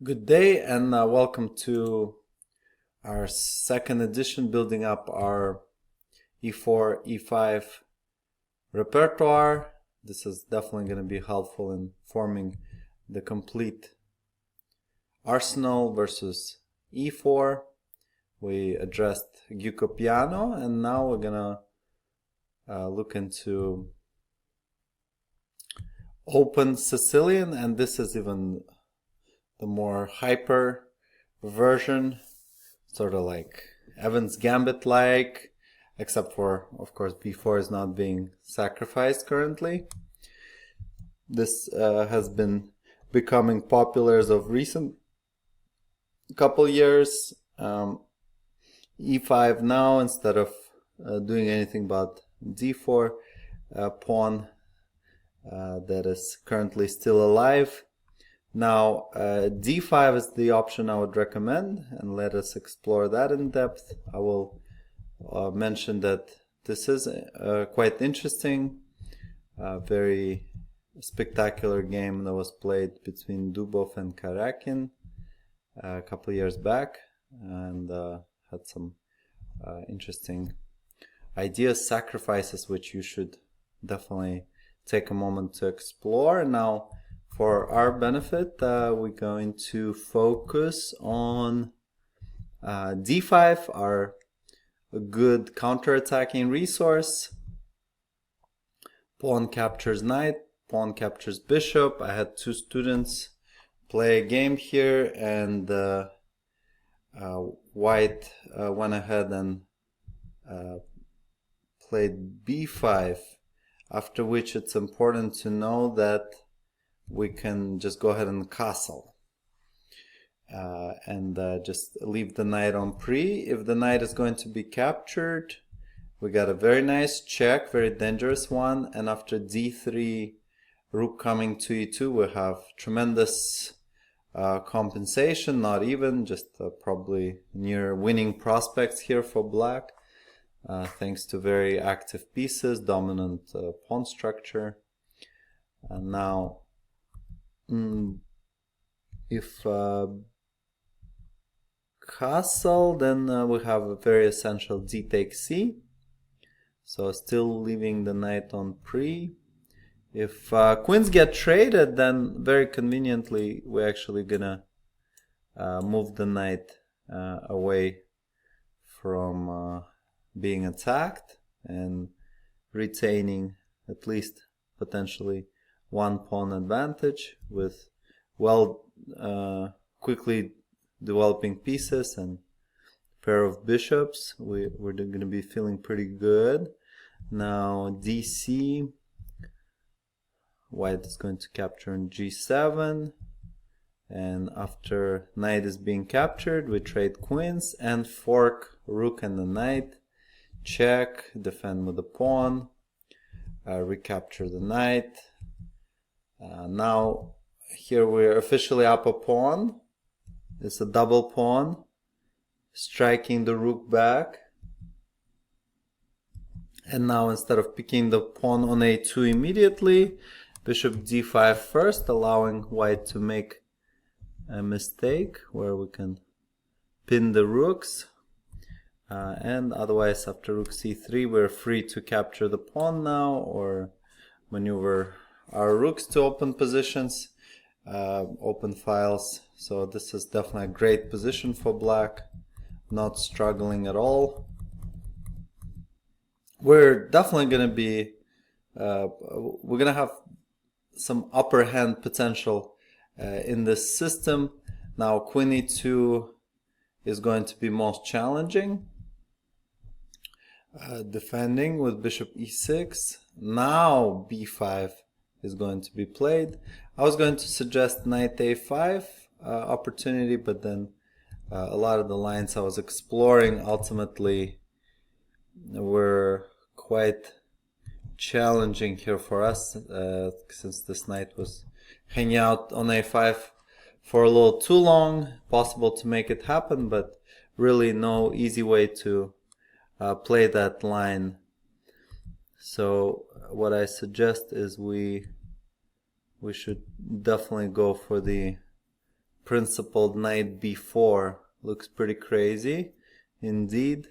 Good day and welcome to our second edition, building up our e4, e5 repertoire. This is definitely going to be helpful in forming the complete arsenal versus e4. We addressed Gyuko piano, and now we're going to look into open Sicilian, and this is even the more hyper version, sort of like Evans Gambit like, except for, of course, b4 is not being sacrificed currently. This has been becoming popular as of recent couple years. e5 now, instead of doing anything but d4 pawn that is currently still alive. Now, d5 is the option I would recommend, and let us explore that in depth. I will mention that this is quite interesting, very spectacular game that was played between Dubov and Karakin a couple of years back, and had some interesting ideas, sacrifices, which you should definitely take a moment to explore. Now, for our benefit, we're going to focus on d5, our good counter-attacking resource. Pawn captures knight, pawn captures bishop. I had two students play a game here, and white went ahead and played b5, after which it's important to know that we can just go ahead and castle and just leave the knight on pre. If the knight is going to be captured, we got a very nice check, very dangerous one, and after d3, rook coming to e2, we have tremendous compensation, not even, just probably near winning prospects here for black, thanks to very active pieces, dominant pawn structure. And now if castle, then we have a very essential d takes c, so still leaving the knight on pre. If queens get traded, then very conveniently we're actually gonna move the knight away from being attacked and retaining at least potentially one pawn advantage with quickly developing pieces and pair of bishops. We're going to be feeling pretty good. Now dc, white is going to capture in g7, and after knight is being captured, we trade queens and fork rook and the knight, check, defend with the pawn, recapture the knight. Now here we're officially up a pawn. It's a double pawn, striking the rook back. And now instead of picking the pawn on a2 immediately, bishop d5 first, allowing white to make a mistake where we can pin the rooks. And otherwise, after rook c3, we're free to capture the pawn now, or maneuver our rooks to open positions, open files. So this is definitely a great position for black, not struggling at all. We're definitely going to be we're going to have some upper hand potential in this system. Now queen e2 is going to be most challenging, defending with bishop e6. Now b5 is going to be played. I was going to suggest knight a5 opportunity, but then a lot of the lines I was exploring ultimately were quite challenging here for us, since this knight was hanging out on a5 for a little too long. Possible to make it happen, but really no easy way to play that line. So what I suggest is we should definitely go for the principled knight b4 looks pretty crazy indeed.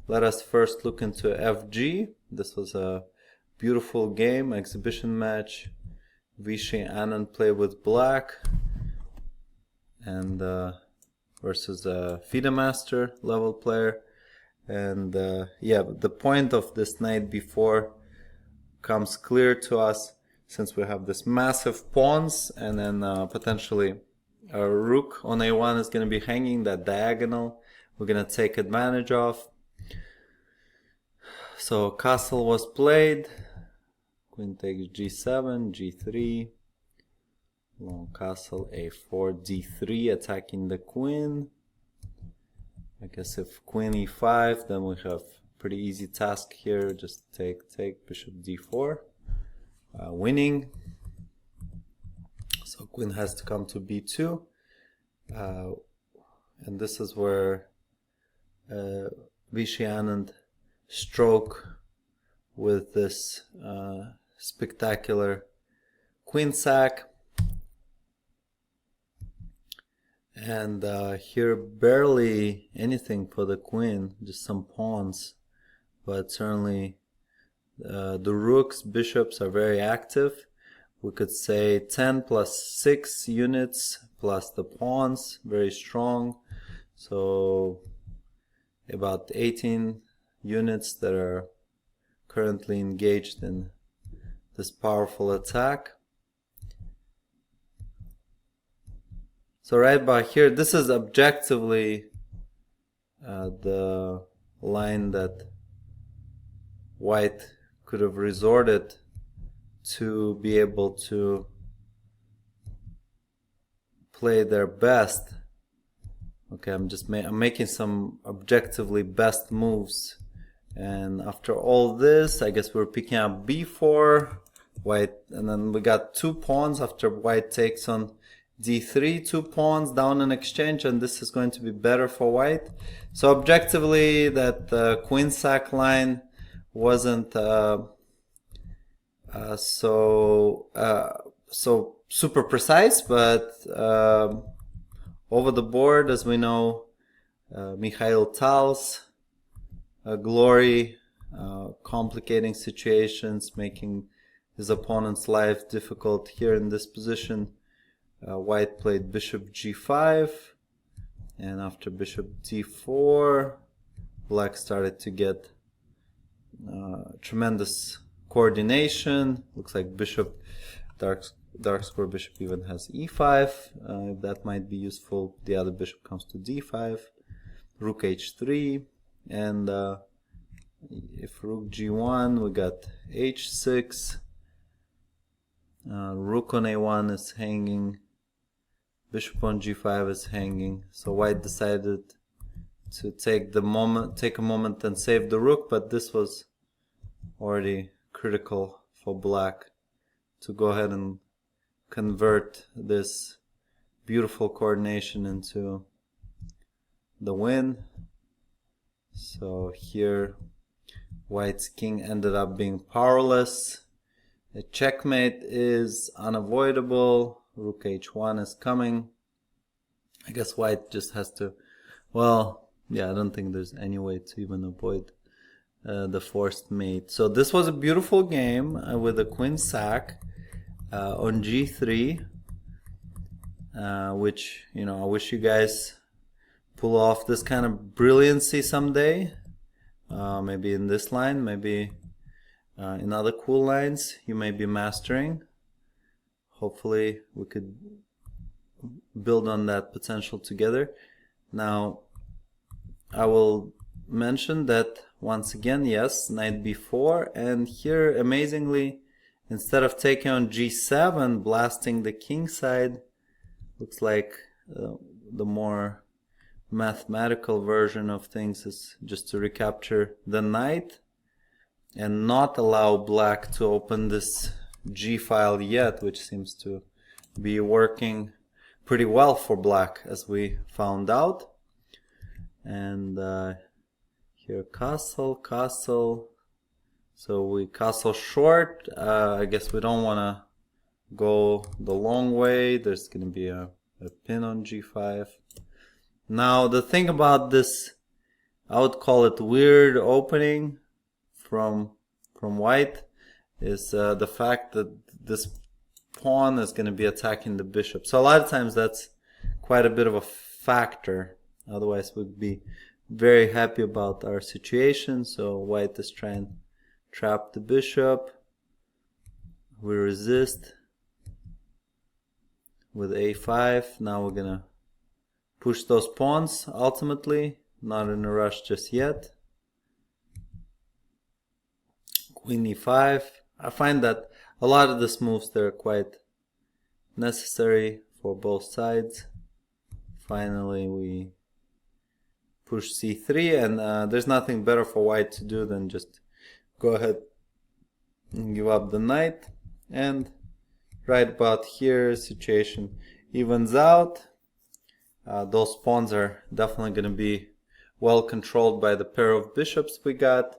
Let us first look into FG. This was a beautiful game, exhibition match. Vishy Anand played with black and versus a FIDE master level player. And yeah, the point of this knight b4 comes clear to us, since we have this massive pawns, and then potentially a rook on a1 is going to be hanging that diagonal we're going to take advantage of. So castle was played, queen takes g7, g3, long castle, a4, d3, attacking the queen. I guess if queen e5, then we have pretty easy task here, just take, bishop d4, winning. So queen has to come to b2, and this is where Vishy Anand stroke with this spectacular queen sack. And here barely anything for the queen, just some pawns, but certainly the rooks, bishops are very active. We could say 10 plus 6 units plus the pawns, very strong. So about 18 units that are currently engaged in this powerful attack. So right by here, this is objectively the line that white could have resorted to be able to play their best. Okay, I'm making some objectively best moves, and after all this, I guess we're picking up b4, white, and then we got 2 pawns after white takes on d3, 2 pawns down in exchange, and this is going to be better for white. So objectively, that queen sack line wasn't so super precise, but over the board, as we know, Mikhail Tal's glory, complicating situations, making his opponent's life difficult. Here in this position, white played bishop g5, and after bishop d4, black started to get tremendous coordination. Looks like bishop, dark square bishop even has e5, that might be useful. The other bishop comes to d5, rook h3, and if rook g1, we got h6, rook on a1 is hanging, bishop on g5 is hanging. So white decided to take a moment and save the rook, but this was already critical for black to go ahead and convert this beautiful coordination into the win. So here white's king ended up being powerless. A checkmate is unavoidable. Rook h1 is coming. I guess white just has to, well, yeah, I don't think there's any way to even avoid the forced mate. So this was a beautiful game with a queen sack on g3, which, you know, I wish you guys pull off this kind of brilliancy someday. Maybe in this line, maybe in other cool lines you may be mastering. Hopefully we could build on that potential together. Now I will mention that once again, yes, knight b4, and here amazingly, instead of taking on g7, blasting the king side, looks like the more mathematical version of things is just to recapture the knight and not allow black to open this G file yet, which seems to be working pretty well for black, as we found out. And here castle, so we castle short. I guess we don't want to go the long way. There's going to be a a pin on g5. Now the thing about this, I would call it weird opening from white, is the fact that this pawn is going to be attacking the bishop. So a lot of times that's quite a bit of a factor. Otherwise we'd be very happy about our situation. So white is trying to trap the bishop. We resist with a5. Now we're going to push those pawns ultimately. Not in a rush just yet. Queen e5. I find that a lot of these moves, they're quite necessary for both sides. Finally we push c3, and there's nothing better for white to do than just go ahead and give up the knight. And right about here, situation evens out. Those pawns are definitely going to be well controlled by the pair of bishops we got.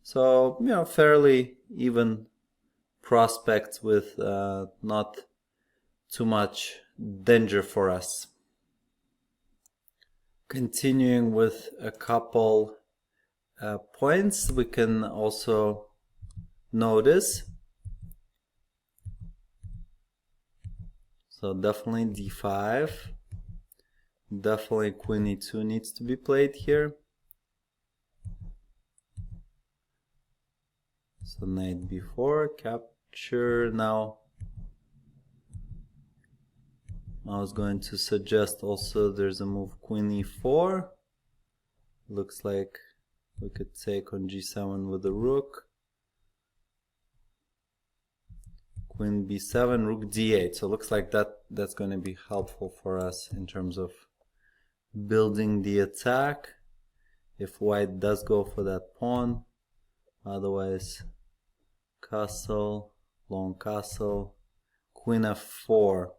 So, you know, fairly even prospects with not too much danger for us. Continuing with a couple points, we can also notice. So definitely d5. Definitely queen e2 needs to be played here. So knight b4, capture. Now I was going to suggest also there's a move queen e4. Looks like we could take on g7 with the rook. Queen b7, rook d8. So it looks like that's going to be helpful for us in terms of building the attack if white does go for that pawn. Otherwise, castle, long castle, queen f4.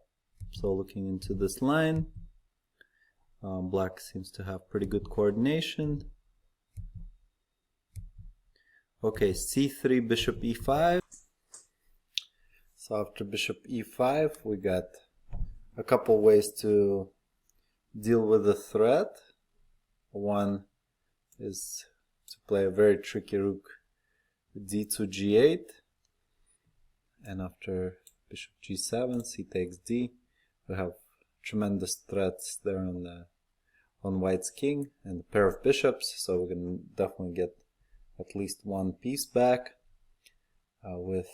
So looking into this line, black seems to have pretty good coordination. Okay, c3, bishop e5. So after bishop e5, we got a couple ways to deal with the threat. One is to play a very tricky rook d2 g8, and after bishop g7, c takes d, we have tremendous threats there on white's king and a pair of bishops, so we can definitely get at least one piece back with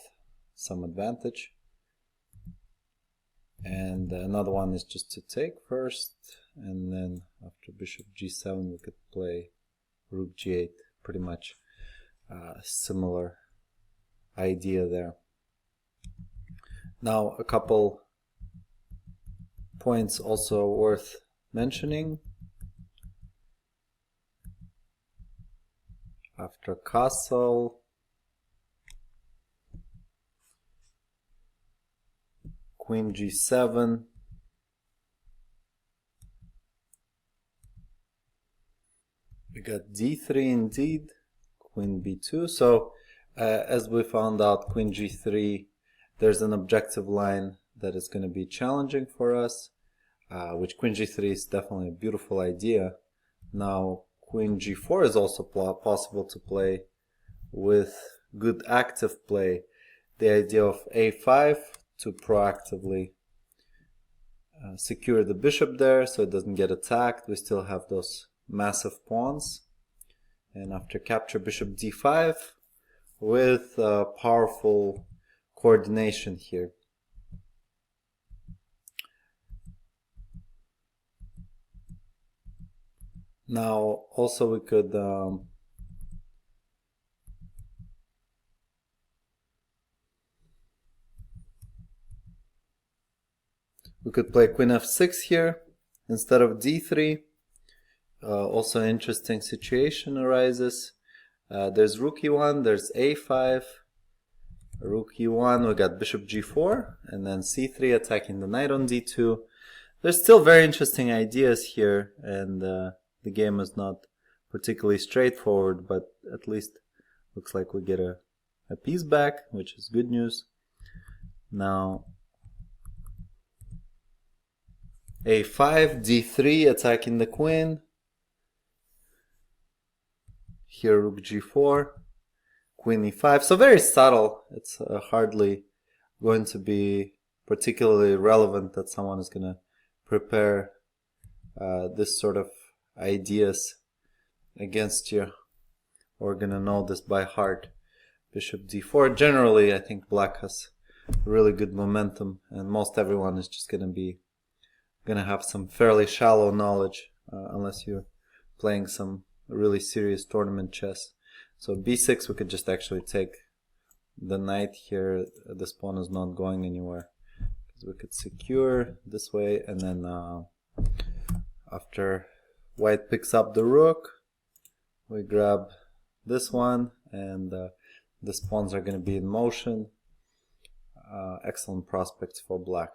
some advantage. And another one is just to take first, and then after bishop g7 we could play rook g8. Pretty much similar idea there. Now a couple points also worth mentioning. After castle, queen g7, we got d3 indeed, queen b2. So as we found out, queen g3, there's an objective line that is going to be challenging for us, which queen g3 is definitely a beautiful idea. Now queen g4 is also possible to play with good active play. The idea of a5 to proactively secure the bishop there so it doesn't get attacked. We still have those massive pawns. And after capture, bishop d5 with powerful coordination here. Now also we could play queen f6 here instead of d3. Also an interesting situation arises. There's rook e1, there's a5, rook e1, we got bishop g4, and then c3 attacking the knight on d2. There's still very interesting ideas here, and the game is not particularly straightforward, but at least looks like we get a piece back, which is good news. Now a5, d3, attacking the queen. Here rook g4, queen e5. So very subtle. It's hardly going to be particularly relevant that someone is going to prepare this sort of ideas against you, or going to know this by heart. Bishop d4. Generally, I think black has really good momentum, and most everyone is just going to have some fairly shallow knowledge, unless you're playing some really serious tournament chess. So b6, we could just actually take the knight here. This pawn is not going anywhere, because we could secure this way, and then after white picks up the rook, we grab this one, and these pawns are going to be in motion. Excellent prospects for black.